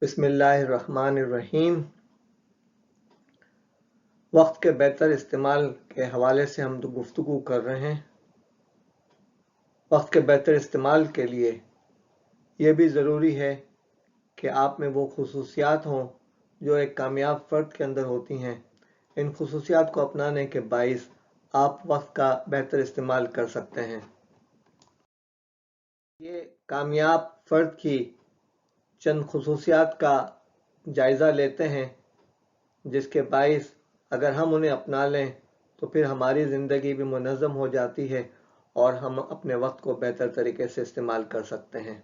بسم اللہ الرحمن الرحیم۔ وقت کے بہتر استعمال کے حوالے سے ہم گفتگو کر رہے ہیں۔ وقت کے بہتر استعمال کے لیے یہ بھی ضروری ہے کہ آپ میں وہ خصوصیات ہوں جو ایک کامیاب فرد کے اندر ہوتی ہیں۔ ان خصوصیات کو اپنانے کے باعث آپ وقت کا بہتر استعمال کر سکتے ہیں۔ یہ کامیاب فرد کی چند خصوصیات کا جائزہ لیتے ہیں جس کے باعث اگر ہم انہیں اپنا لیں تو پھر ہماری زندگی بھی منظم ہو جاتی ہے اور ہم اپنے وقت کو بہتر طریقے سے استعمال کر سکتے ہیں۔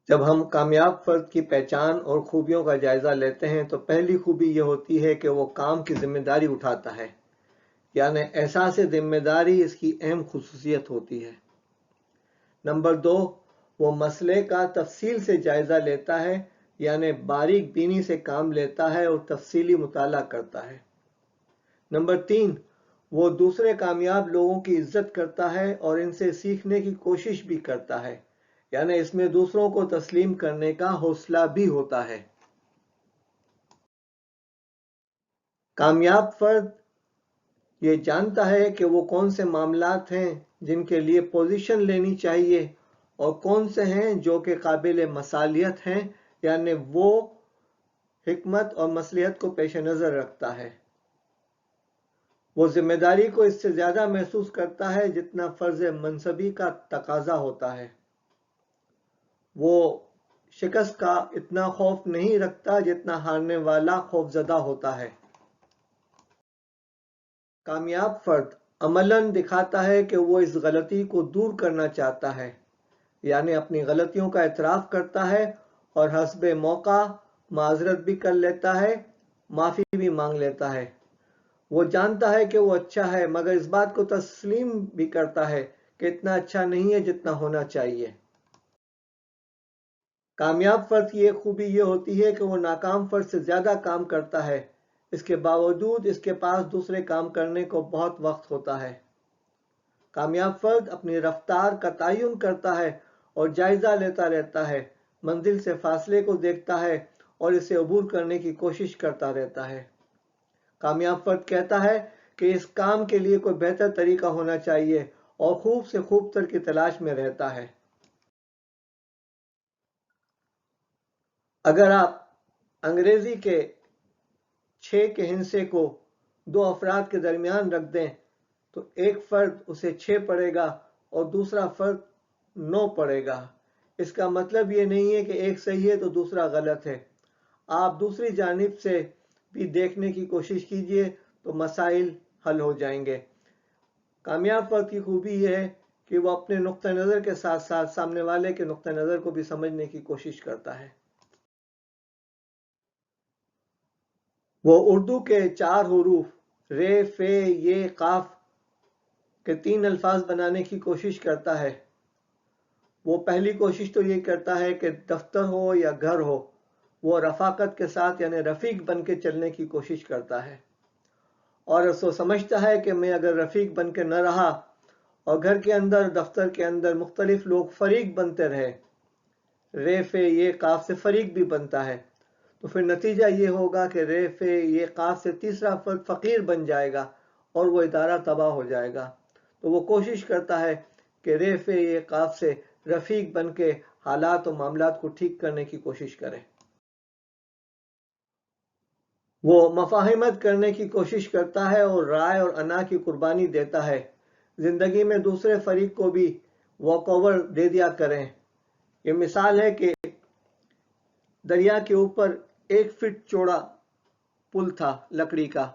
جب ہم کامیاب فرد کی پہچان اور خوبیوں کا جائزہ لیتے ہیں تو پہلی خوبی یہ ہوتی ہے کہ وہ کام کی ذمہ داری اٹھاتا ہے، یعنی احساس ذمہ داری اس کی اہم خصوصیت ہوتی ہے۔ نمبر 2، وہ مسئلے کا تفصیل سے جائزہ لیتا ہے، یعنی باریک بینی سے کام لیتا ہے اور تفصیلی مطالعہ کرتا ہے۔ نمبر 3، وہ دوسرے کامیاب لوگوں کی عزت کرتا ہے اور ان سے سیکھنے کی کوشش بھی کرتا ہے، یعنی اس میں دوسروں کو تسلیم کرنے کا حوصلہ بھی ہوتا ہے۔ کامیاب فرد یہ جانتا ہے کہ وہ کون سے معاملات ہیں جن کے لیے پوزیشن لینی چاہیے اور کون سے ہیں جو کہ قابل مصالحت ہیں، یعنی وہ حکمت اور مصلحت کو پیش نظر رکھتا ہے۔ وہ ذمہ داری کو اس سے زیادہ محسوس کرتا ہے جتنا فرض منصبی کا تقاضا ہوتا ہے۔ وہ شکست کا اتنا خوف نہیں رکھتا جتنا ہارنے والا خوف زدہ ہوتا ہے۔ کامیاب فرد عملاً دکھاتا ہے کہ وہ اس غلطی کو دور کرنا چاہتا ہے، یعنی اپنی غلطیوں کا اعتراف کرتا ہے اور حسب موقع معذرت بھی کر لیتا ہے، معافی بھی مانگ لیتا ہے۔ وہ جانتا ہے کہ وہ اچھا ہے مگر اس بات کو تسلیم بھی کرتا ہے کہ اتنا اچھا نہیں ہے جتنا ہونا چاہیے۔ کامیاب فرد کی ایک خوبی یہ ہوتی ہے کہ وہ ناکام فرد سے زیادہ کام کرتا ہے، اس کے باوجود اس کے پاس دوسرے کام کرنے کو بہت وقت ہوتا ہے۔ کامیاب فرد اپنی رفتار کا تعین کرتا ہے اور جائزہ لیتا رہتا ہے، منزل سے فاصلے کو دیکھتا ہے اور اسے عبور کرنے کی کوشش کرتا رہتا ہے۔ کامیاب فرد کہتا ہے کہ اس کام کے لیے کوئی بہتر طریقہ ہونا چاہیے اور خوب سے خوب تر کی تلاش میں رہتا ہے۔ اگر آپ انگریزی کے 6 کے ہندسے کو 2 افراد کے درمیان رکھ دیں تو ایک فرد اسے 6 پڑھے گا اور دوسرا فرد 9 پڑھے گا۔ اس کا مطلب یہ نہیں ہے کہ ایک صحیح ہے تو دوسرا غلط ہے۔ آپ دوسری جانب سے بھی دیکھنے کی کوشش کیجئے تو مسائل حل ہو جائیں گے۔ کامیاب فرد کی خوبی یہ ہے کہ وہ اپنے نقطہ نظر کے ساتھ ساتھ سامنے والے کے نقطہ نظر کو بھی سمجھنے کی کوشش کرتا ہے۔ وہ اردو کے 4 حروف ر، ف، ی، قاف کے 3 الفاظ بنانے کی کوشش کرتا ہے۔ وہ پہلی کوشش تو یہ کرتا ہے کہ دفتر ہو یا گھر ہو، وہ رفاقت کے ساتھ یعنی رفیق بن کے چلنے کی کوشش کرتا ہے، اور وہ سمجھتا ہے کہ میں اگر رفیق بن کے نہ رہا اور گھر کے اندر دفتر کے اندر مختلف لوگ فریق بنتے رہے، ر، ف، ی، قاف سے فریق بھی بنتا ہے، تو پھر نتیجہ یہ ہوگا کہ ر، ف، ی، قاف سے تیسرا فرد فقیر بن جائے گا اور وہ ادارہ تباہ ہو جائے گا۔ تو وہ کوشش کرتا ہے کہ ر، ف، ی، قاف سے رفیق بن کے حالات و معاملات کو ٹھیک کرنے کی کوشش کرے۔ وہ مفاہمت کرنے کی کوشش کرتا ہے اور رائے اور انا کی قربانی دیتا ہے۔ زندگی میں دوسرے فریق کو بھی واک اوور دے دیا کریں۔ یہ مثال ہے کہ دریا کے اوپر 1 فٹ چوڑا پل تھا لکڑی کا،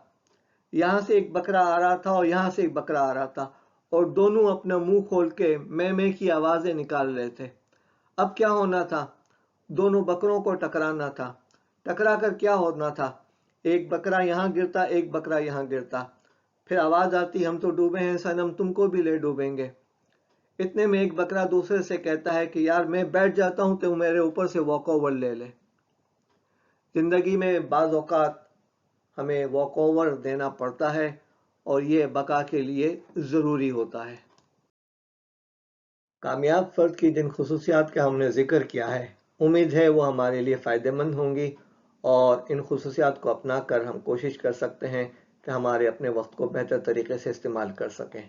یہاں سے ایک بکرا آ رہا تھا اور یہاں سے ایک بکرا آ رہا تھا اور دونوں اپنا منہ کھول کے میں کی آوازیں نکال رہے تھے۔ اب کیا ہونا تھا؟ دونوں بکروں کو ٹکرانا تھا۔ ٹکرا کر کیا ہونا تھا؟ ایک بکرا یہاں گرتا، ایک بکرا یہاں گرتا، پھر آواز آتی ہم تو ڈوبے ہیں صنم، تم کو بھی لے ڈوبیں گے۔ اتنے میں ایک بکرا دوسرے سے کہتا ہے کہ یار میں بیٹھ جاتا ہوں تو میرے اوپر سے واک اوور لے لے۔ زندگی میں بعض اوقات ہمیں واک اوور دینا پڑتا ہے اور یہ بقا کے لیے ضروری ہوتا ہے۔ کامیاب فرد کی جن خصوصیات کا ہم نے ذکر کیا ہے امید ہے وہ ہمارے لیے فائدہ مند ہوں گی، اور ان خصوصیات کو اپنا کر ہم کوشش کر سکتے ہیں کہ ہمارے اپنے وقت کو بہتر طریقے سے استعمال کر سکیں۔